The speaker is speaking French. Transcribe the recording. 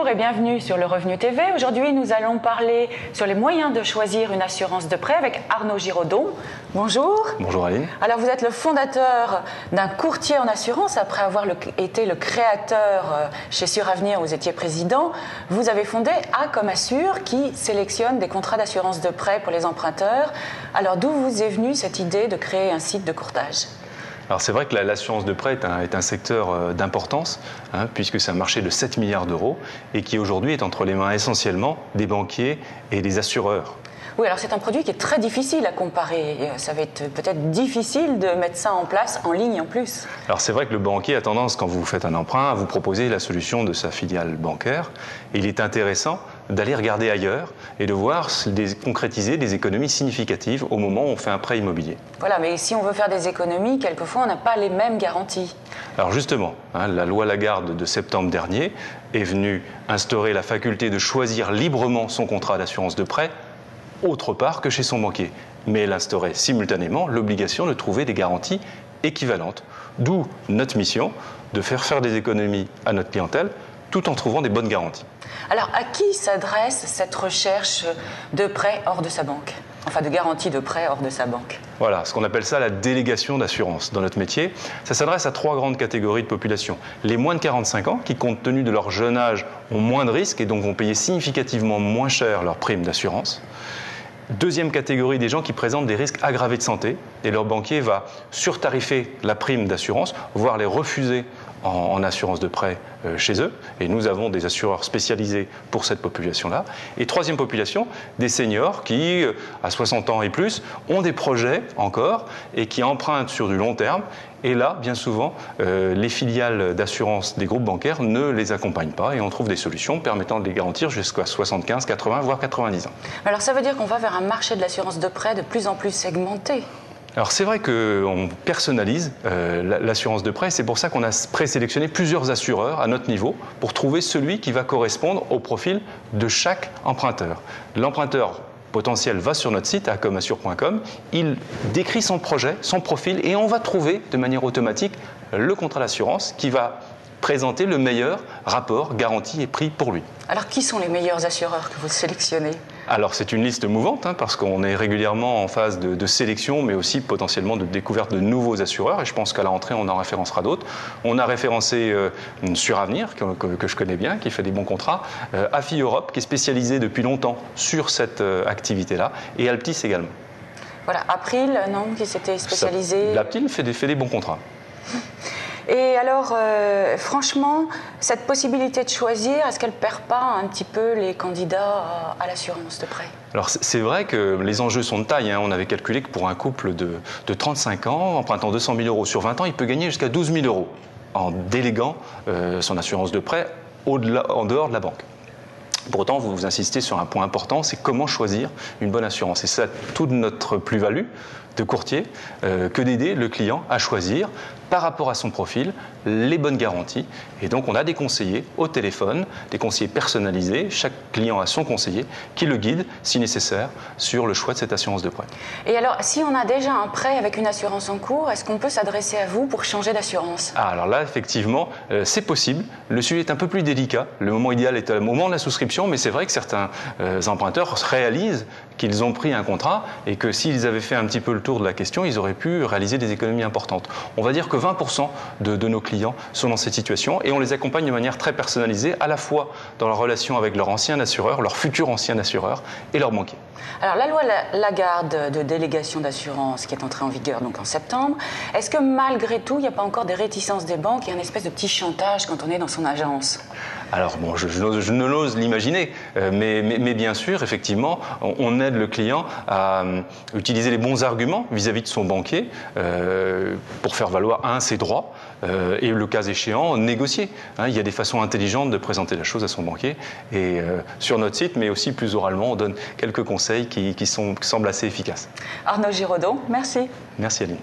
Bonjour et bienvenue sur le Revenu TV. Aujourd'hui, nous allons parler sur les moyens de choisir une assurance de prêt avec Arnaud Giraudon. Bonjour. Bonjour Aline. Alors vous êtes le fondateur d'un courtier en assurance après avoir été le créateur chez Suravenir, vous étiez président. Vous avez fondé A comme Assure qui sélectionne des contrats d'assurance de prêt pour les emprunteurs. Alors d'où vous est venue cette idée de créer un site de courtage ? Alors c'est vrai que l'assurance de prêt est un secteur d'importance, puisque c'est un marché de 7 milliards d'euros et qui aujourd'hui est entre les mains essentiellement des banquiers et des assureurs. Oui, alors c'est un produit qui est très difficile à comparer. Ça va être peut-être difficile de mettre ça en place en ligne en plus. Alors c'est vrai que le banquier a tendance, quand vous faites un emprunt, à vous proposer la solution de sa filiale bancaire. Et il est intéressant d'aller regarder ailleurs et de voir concrétiser des économies significatives au moment où on fait un prêt immobilier. Voilà, mais si on veut faire des économies, quelquefois on n'a pas les mêmes garanties. Alors justement, la loi Lagarde de septembre dernier est venue instaurer la faculté de choisir librement son contrat d'assurance de prêt autre part que chez son banquier. Mais elle instaurait simultanément l'obligation de trouver des garanties équivalentes. D'où notre mission de faire des économies à notre clientèle tout en trouvant des bonnes garanties. Alors à qui s'adresse cette recherche de prêt hors de sa banque ? Enfin de garantie de prêt hors de sa banque. Voilà, ce qu'on appelle ça la délégation d'assurance dans notre métier. Ça s'adresse à 3 grandes catégories de population. Les moins de 45 ans qui, compte tenu de leur jeune âge, ont moins de risques et donc vont payer significativement moins cher leurs primes d'assurance. Deuxième catégorie, des gens qui présentent des risques aggravés de santé et leur banquier va surtarifer la prime d'assurance, voire les refuser en assurance de prêt chez eux. Et nous avons des assureurs spécialisés pour cette population-là. Et troisième population, des seniors qui, à 60 ans et plus, ont des projets encore et qui empruntent sur du long terme. Et là, bien souvent, les filiales d'assurance des groupes bancaires ne les accompagnent pas et on trouve des solutions permettant de les garantir jusqu'à 75, 80, voire 90 ans. Alors ça veut dire qu'on va vers un marché de l'assurance de prêt de plus en plus segmenté. Alors c'est vrai qu'on personnalise l'assurance de prêt, c'est pour ça qu'on a présélectionné plusieurs assureurs à notre niveau pour trouver celui qui va correspondre au profil de chaque emprunteur. L'emprunteur potentiel va sur notre site acomassure.com, il décrit son projet, son profil et on va trouver de manière automatique le contrat d'assurance qui va présenter le meilleur rapport garantie et prix pour lui. Alors qui sont les meilleurs assureurs que vous sélectionnez ? Alors c'est une liste mouvante parce qu'on est régulièrement en phase de sélection mais aussi potentiellement de découverte de nouveaux assureurs et je pense qu'à la rentrée on en référencera d'autres. On a référencé Suravenir que je connais bien, qui fait des bons contrats, AFI Europe qui est spécialisé depuis longtemps sur cette activité-là et Alptis également. Voilà, April, non, qui s'était spécialisé. L'Aptil fait des bons contrats. Et alors, franchement, cette possibilité de choisir, est-ce qu'elle ne perd pas un petit peu les candidats à l'assurance de prêt ? Alors c'est vrai que les enjeux sont de taille. On avait calculé que pour un couple de 35 ans, empruntant 200 000 euros sur 20 ans, il peut gagner jusqu'à 12 000 euros en déléguant son assurance de prêt en dehors de la banque. Pour autant, vous insistez sur un point important, c'est comment choisir une bonne assurance. Et c'est toute notre plus-value de courtier que d'aider le client à choisir par rapport à son profil les bonnes garanties. Et donc on a des conseillers au téléphone, des conseillers personnalisés, chaque client a son conseiller qui le guide si nécessaire sur le choix de cette assurance de prêt. Et alors si on a déjà un prêt avec une assurance en cours, est-ce qu'on peut s'adresser à vous pour changer d'assurance ? Alors là effectivement c'est possible, le sujet est un peu plus délicat, le moment idéal est au moment de la souscription mais c'est vrai que certains emprunteurs réalisent qu'ils ont pris un contrat et que s'ils avaient fait un petit peu le tour de la question, ils auraient pu réaliser des économies importantes. On va dire que 20% de nos clients sont dans cette situation et on les accompagne de manière très personnalisée, à la fois dans la relation avec leur ancien assureur, leur futur ancien assureur et leur banquier. Alors la loi Lagarde de délégation d'assurance qui est entrée en vigueur donc en septembre, est-ce que malgré tout il n'y a pas encore des réticences des banques et un espèce de petit chantage quand on est dans son agence ? Alors bon, je ne l'ose l'imaginer, mais bien sûr, effectivement, on aide le client à utiliser les bons arguments vis-à-vis de son banquier pour faire valoir, ses droits et le cas échéant, négocier. Il y a des façons intelligentes de présenter la chose à son banquier et sur notre site, mais aussi plus oralement, on donne quelques conseils qui semblent assez efficaces. Arnaud Giraudon, merci. Merci Aline.